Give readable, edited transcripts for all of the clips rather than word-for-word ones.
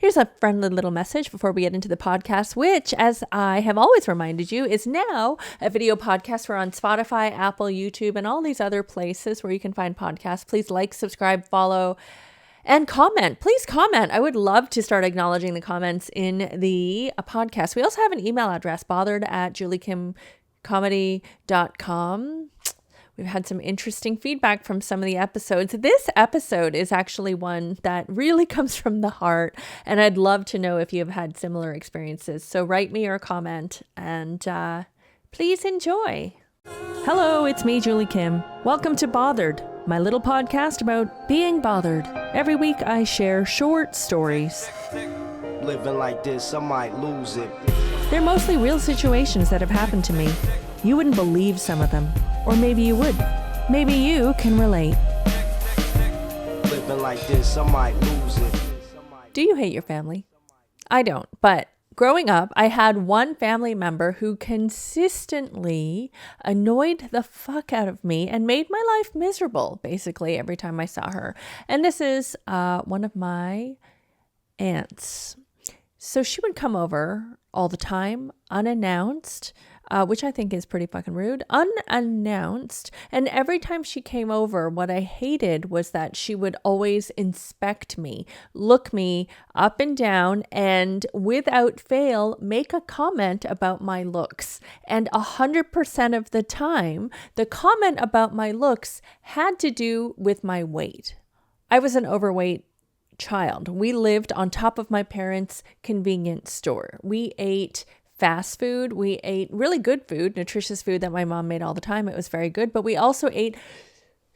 Here's a friendly little message before we get into the podcast, which, as I have always reminded you, is now a video podcast. We're on Spotify, Apple, YouTube, and all these other places where you can find podcasts. Please like, subscribe, follow, and comment. Please comment. I would love to start acknowledging the comments in the podcast. We also have an email address, bothered@juliekimcomedy.com. We've had some interesting feedback from some of the episodes. This episode is actually one that really comes from the heart, and I'd love to know if you have had similar experiences. So write me your comment, and please enjoy. Hello, it's me, Julie Kim. Welcome to Bothered, my little podcast about being bothered. Every week I share short stories. Living like this, I might lose it. They're mostly real situations that have happened to me. You wouldn't believe some of them. Or maybe you would. Maybe you can relate. Living like this, I might lose it. Do you hate your family? I don't. But growing up, I had one family member who consistently annoyed the fuck out of me and made my life miserable, basically, every time I saw her. And this is one of my aunts. So she would come over all the time, unannounced, which I think is pretty fucking rude, unannounced. And every time she came over, what I hated was that she would always inspect me, look me up and down, and without fail, make a comment about my looks. And 100% of the time, the comment about my looks had to do with my weight. I was an overweight child. We lived on top of my parents' convenience store. We ate fast food. We ate really good food, nutritious food that my mom made all the time. It was very good. But we also ate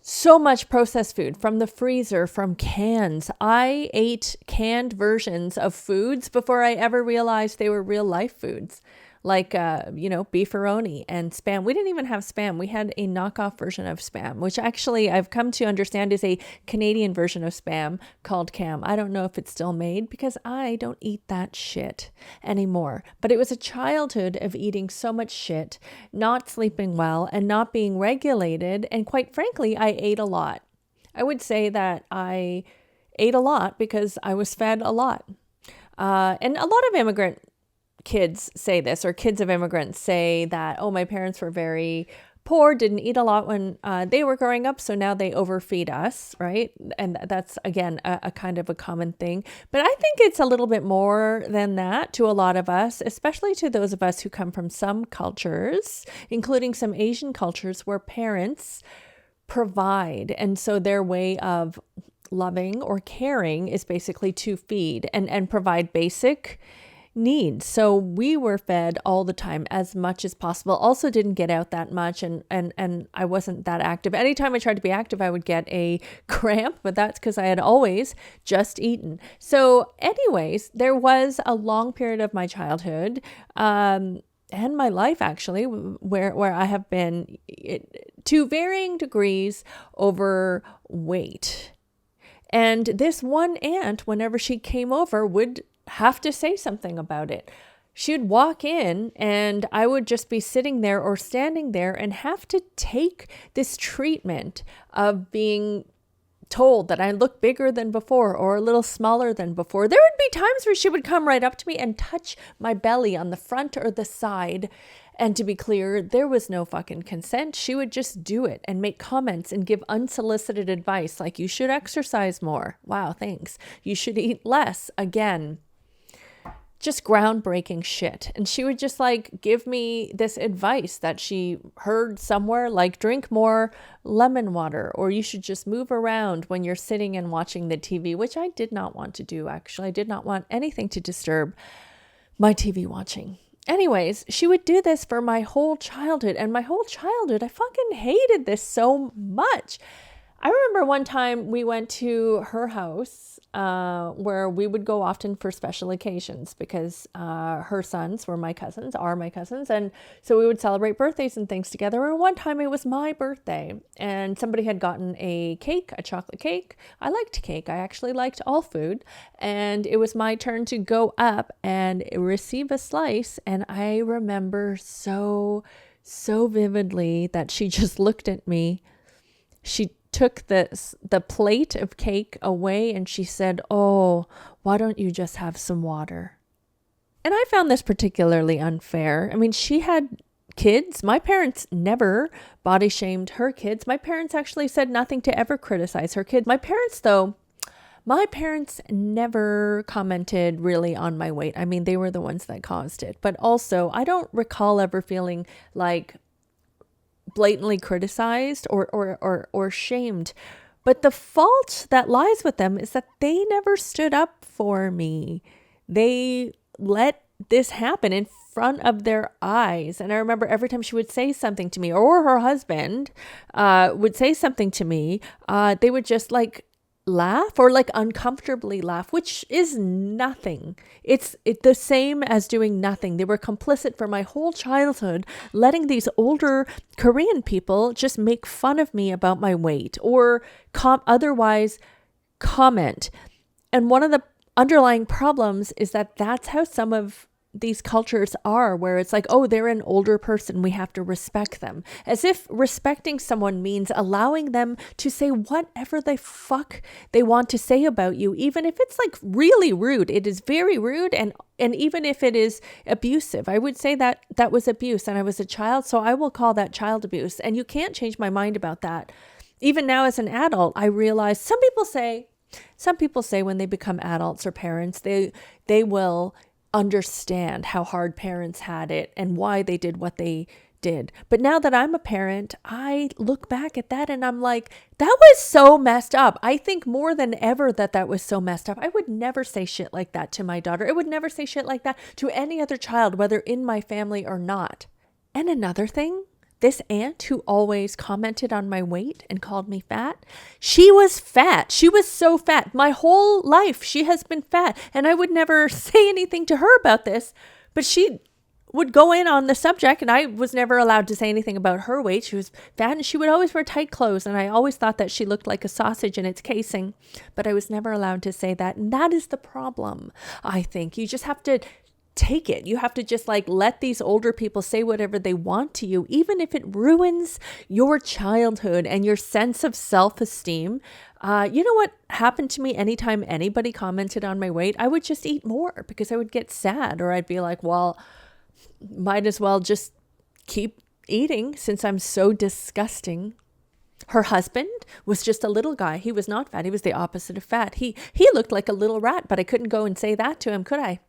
so much processed food from the freezer, from cans. I ate canned versions of foods before I ever realized they were real life foods. Like, beefaroni and Spam. We didn't even have Spam. We had a knockoff version of Spam, which actually I've come to understand is a Canadian version of Spam called Cam. I don't know if it's still made because I don't eat that shit anymore. But it was a childhood of eating so much shit, not sleeping well, and not being regulated. And quite frankly, I ate a lot. I would say that I ate a lot because I was fed a lot. And a lot of immigrant kids say this, or kids of immigrants say that, oh, my parents were very poor, didn't eat a lot when they were growing up, so now they overfeed us, right? And that's, again, a kind of a common thing. But I think it's a little bit more than that to a lot of us, especially to those of us who come from some cultures, including some Asian cultures where parents provide. And so their way of loving or caring is basically to feed and provide basic needs. So we were fed all the time as much as possible. Also didn't get out that much, and I wasn't that active. Anytime I tried to be active, I would get a cramp, but that's because I had always just eaten. So anyways, there was a long period of my childhood and my life actually where I have been to varying degrees overweight. And this one aunt, whenever she came over, would have to say something about it. She would walk in and I would just be sitting there or standing there and have to take this treatment of being told that I look bigger than before or a little smaller than before. There would be times where she would come right up to me and touch my belly on the front or the side. And to be clear, there was no fucking consent. She would just do it and make comments and give unsolicited advice like, you should exercise more. Wow, thanks. You should eat less. Again, just groundbreaking shit. And she would just like give me this advice that she heard somewhere, like drink more lemon water, or you should just move around when you're sitting and watching the TV, which I did not want to do. Actually, I did not want anything to disturb my TV watching. Anyways, she would do this for my whole childhood, and my whole childhood, I fucking hated this so much. I remember one time we went to her house where we would go often for special occasions because her sons are my cousins. And so we would celebrate birthdays and things together. And one time it was my birthday and somebody had gotten a cake, a chocolate cake. I liked cake. I actually liked all food. And it was my turn to go up and receive a slice. And I remember so vividly that she just looked at me. She took the plate of cake away and she said, "Oh, why don't you just have some water?" And I found this particularly unfair. I mean, she had kids. My parents never body shamed her kids. My parents actually said nothing to ever criticize her kids. My parents never commented really on my weight. I mean, they were the ones that caused it. But also, I don't recall ever feeling like blatantly criticized or shamed. But the fault that lies with them is that they never stood up for me. They let this happen in front of their eyes. And I remember every time she would say something to me, or her husband would say something to me, they would just like laugh or like uncomfortably laugh, which is nothing. It's the same as doing nothing. They were complicit for my whole childhood, letting these older Korean people just make fun of me about my weight or otherwise comment. And one of the underlying problems is that that's how some of these cultures are, where it's like, oh, they're an older person, we have to respect them. As if respecting someone means allowing them to say whatever the fuck they want to say about you, even if it's like really rude. It is very rude, and even if it is abusive. I would say that that was abuse, and I was a child, so I will call that child abuse. And you can't change my mind about that. Even now as an adult, I realize some people say when they become adults or parents, they will understand how hard parents had it and why they did what they did. But now that I'm a parent, I look back at that and I'm like, that was so messed up. I think more than ever that was so messed up. I would never say shit like that to my daughter. I would never say shit like that to any other child, whether in my family or not. And another thing, this aunt who always commented on my weight and called me fat, she was fat. She was so fat. My whole life, she has been fat. And I would never say anything to her about this, but she would go in on the subject, and I was never allowed to say anything about her weight. She was fat, and she would always wear tight clothes, and I always thought that she looked like a sausage in its casing, but I was never allowed to say that. And that is the problem, I think. You just have to take it. You have to just like let these older people say whatever they want to you, even if it ruins your childhood and your sense of self-esteem. You know what happened to me anytime anybody commented on my weight? I would just eat more because I would get sad, or I'd be like, well, might as well just keep eating since I'm so disgusting. Her husband was just a little guy. He was not fat. He was the opposite of fat. He looked like a little rat, but I couldn't go and say that to him, could I?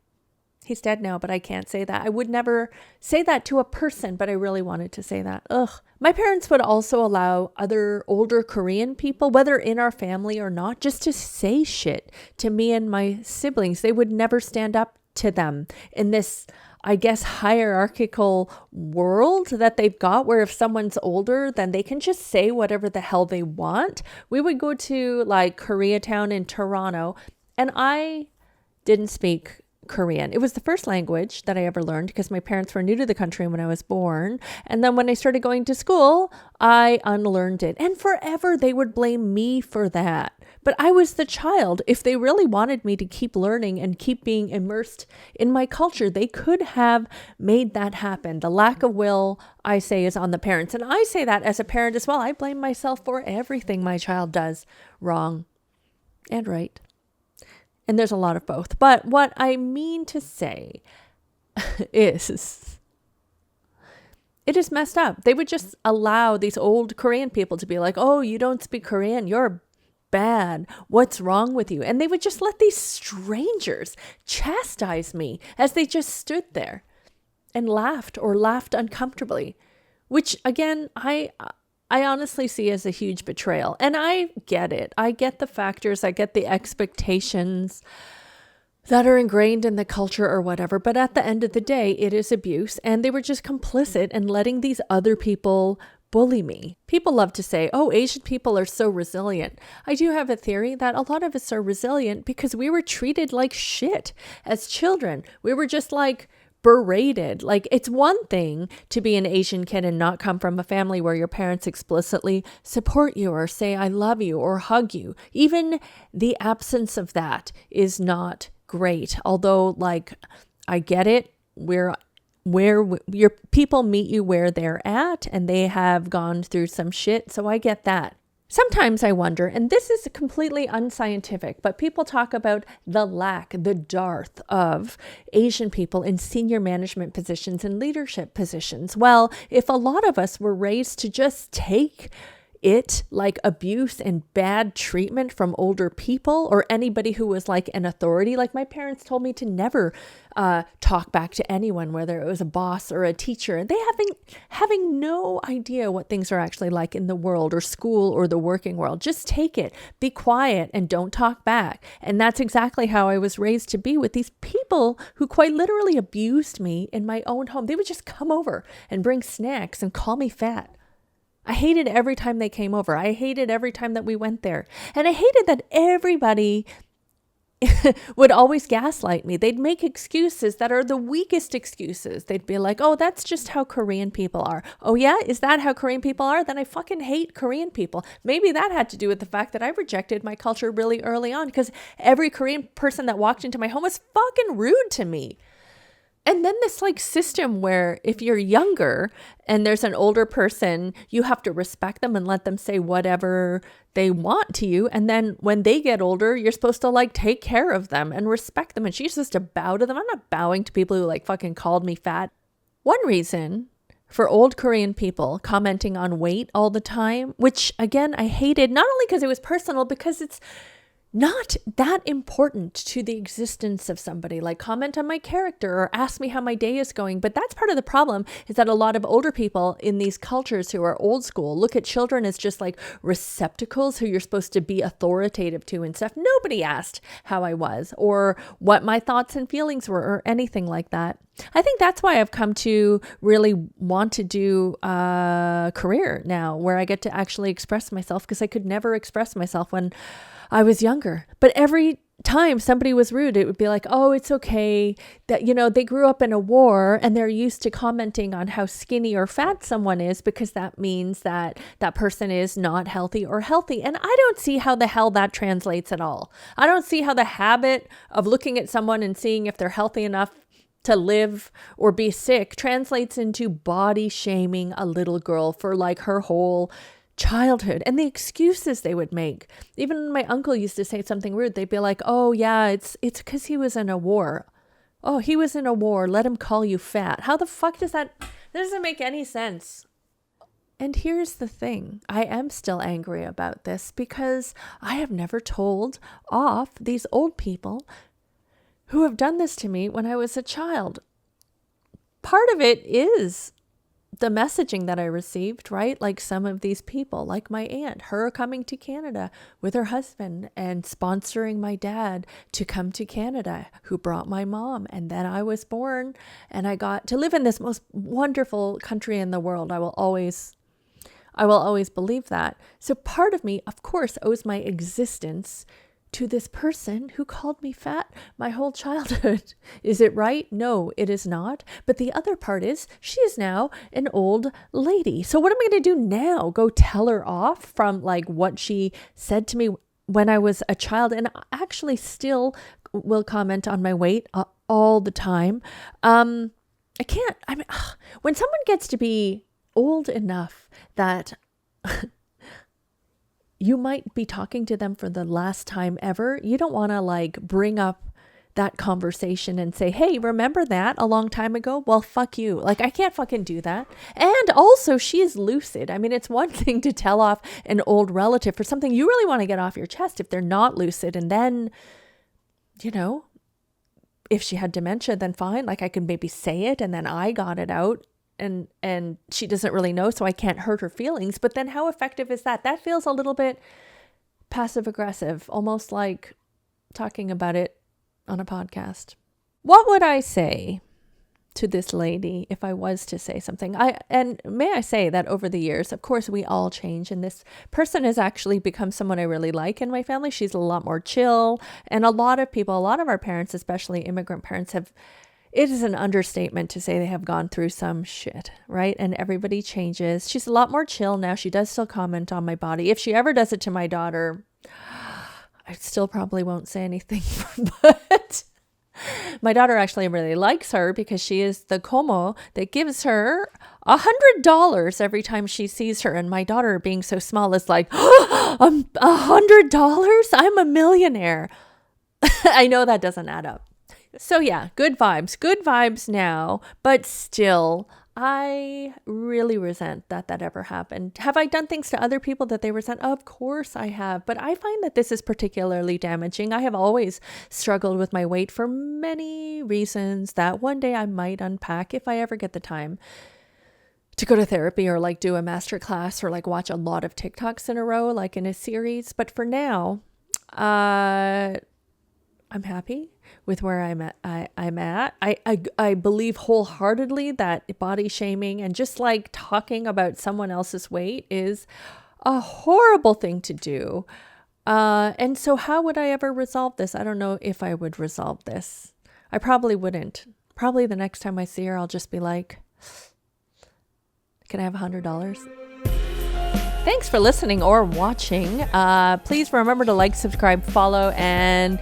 He's dead now, but I can't say that. I would never say that to a person, but I really wanted to say that. Ugh. My parents would also allow other older Korean people, whether in our family or not, just to say shit to me and my siblings. They would never stand up to them in this, I guess, hierarchical world that they've got, where if someone's older, then they can just say whatever the hell they want. We would go to like Koreatown in Toronto, and I didn't speak Korean. It was the first language that I ever learned because my parents were new to the country when I was born. And then when I started going to school, I unlearned it. And forever they would blame me for that. But I was the child. If they really wanted me to keep learning and keep being immersed in my culture, they could have made that happen. The lack of will, I say, is on the parents. And I say that as a parent as well. I blame myself for everything my child does wrong and right. And there's a lot of both. But what I mean to say is, it is messed up. They would just allow these old Korean people to be like, oh, you don't speak Korean, you're bad. What's wrong with you? And they would just let these strangers chastise me as they just stood there and laughed uncomfortably, which again, I honestly see as a huge betrayal. And I get it. I get the factors. I get the expectations that are ingrained in the culture or whatever. But at the end of the day, it is abuse. And they were just complicit in letting these other people bully me. People love to say, oh, Asian people are so resilient. I do have a theory that a lot of us are resilient because we were treated like shit as children. We were just like berated. Like, it's one thing to be an Asian kid and not come from a family where your parents explicitly support you or say I love you or hug you. Even the absence of that is not great. Although, like, I get it. Where your people meet you where they're at, and they have gone through some shit. So I get that. Sometimes I wonder, and this is completely unscientific, but people talk about the lack, the dearth of Asian people in senior management positions and leadership positions. Well, if a lot of us were raised to just take it like abuse and bad treatment from older people or anybody who was like an authority. Like my parents told me to never talk back to anyone, whether it was a boss or a teacher. They having no idea what things are actually like in the world or school or the working world. Just take it, be quiet, and don't talk back. And that's exactly how I was raised to be with these people who quite literally abused me in my own home. They would just come over and bring snacks and call me fat. I hated every time they came over. I hated every time that we went there. And I hated that everybody would always gaslight me. They'd make excuses that are the weakest excuses. They'd be like, oh, that's just how Korean people are. Oh yeah? Is that how Korean people are? Then I fucking hate Korean people. Maybe that had to do with the fact that I rejected my culture really early on because every Korean person that walked into my home was fucking rude to me. And then this like system where if you're younger and there's an older person, you have to respect them and let them say whatever they want to you. And then when they get older, you're supposed to like take care of them and respect them. And she's supposed to bow to them. I'm not bowing to people who like fucking called me fat. One reason for old Korean people commenting on weight all the time, which again, I hated, not only because it was personal, because it's not that important to the existence of somebody. Like comment on my character or ask me how my day is going. But that's part of the problem, is that a lot of older people in these cultures who are old school look at children as just like receptacles who you're supposed to be authoritative to and stuff. Nobody asked how I was or what my thoughts and feelings were or anything like that. I think that's why I've come to really want to do a career now where I get to actually express myself, because I could never express myself when I was younger. But every time somebody was rude, it would be like, oh, it's okay that, you know, they grew up in a war and they're used to commenting on how skinny or fat someone is because that means that that person is not healthy or healthy. And I don't see how the hell that translates at all. I don't see how the habit of looking at someone and seeing if they're healthy enough to live or be sick translates into body shaming a little girl for like her whole childhood and the excuses they would make. Even when my uncle used to say something rude, they'd be like, oh yeah, it's because he was in a war. Oh, he was in a war. Let him call you fat. How the fuck does that doesn't make any sense. And here's the thing. I am still angry about this because I have never told off these old people who have done this to me when I was a child. Part of it is the messaging that I received, right? Like some of these people, like my aunt, her coming to Canada with her husband and sponsoring my dad to come to Canada, who brought my mom. And then I was born and I got to live in this most wonderful country in the world. I will always believe that. So part of me, of course, owes my existence to this person who called me fat my whole childhood. Is it right? No, it is not. But the other part is she is now an old lady. So what am I going to do now? Go tell her off from like what she said to me when I was a child? And I actually still will comment on my weight all the time. When someone gets to be old enough that you might be talking to them for the last time ever, you don't want to like bring up that conversation and say, hey, remember that a long time ago? Well, fuck you. Like, I can't fucking do that. And also, she is lucid. I mean, it's one thing to tell off an old relative for something you really want to get off your chest if they're not lucid. And then, you know, if she had dementia, then fine. Like, I could maybe say it and then I got it out. And she doesn't really know, so I can't hurt her feelings. But then how effective is that? That feels a little bit passive aggressive, almost like talking about it on a podcast. What would I say to this lady if I was to say something? And may I say that over the years, of course, we all change. And this person has actually become someone I really like in my family. She's a lot more chill. And a lot of people, a lot of our parents, especially immigrant parents, it is an understatement to say they have gone through some shit, right? And everybody changes. She's a lot more chill now. She does still comment on my body. If she ever does it to my daughter, I still probably won't say anything. But my daughter actually really likes her because she is the como that gives her $100 every time she sees her. And my daughter, being so small, is like, $100? I'm a millionaire. I know that doesn't add up. So yeah, good vibes now, but still, I really resent that ever happened. Have I done things to other people that they resent? Of course I have, but I find that this is particularly damaging. I have always struggled with my weight for many reasons that one day I might unpack if I ever get the time to go to therapy or like do a master class or like watch a lot of TikToks in a row, like in a series. But for now, I'm happy with where I'm at. I believe wholeheartedly that body shaming and just like talking about someone else's weight is a horrible thing to do. And so how would I ever resolve this? I don't know if I would resolve this. I probably wouldn't. Probably the next time I see her, I'll just be like, can I have $100? Thanks for listening or watching. Please remember to like, subscribe, follow, and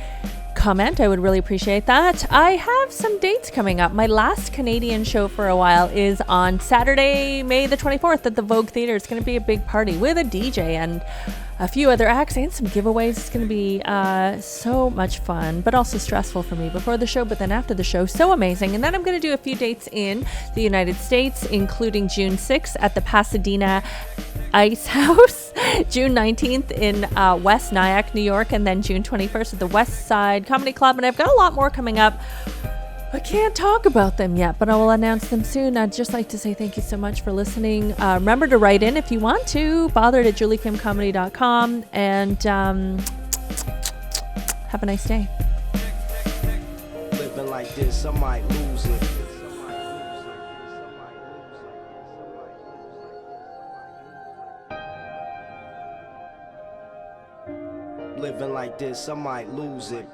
comment. I would really appreciate that. I have some dates coming up. My last Canadian show for a while is on Saturday, May the 24th at the Vogue Theatre. It's going to be a big party with a DJ and a few other acts and some giveaways. It's going to be so much fun, but also stressful for me before the show, but then after the show, so amazing. And then I'm going to do a few dates in the United States, including June 6th at the Pasadena Ice House, June 19th in West Nyack, New York, and then June 21st at the West Side Comedy Club. And I've got a lot more coming up. I can't talk about them yet, but I will announce them soon. I'd just like to say thank you so much for listening. Remember to write in if you want to. bothered@juliekimcomedy.com. And have a nice day. Living like this, I might lose it. Living like this, I might lose it.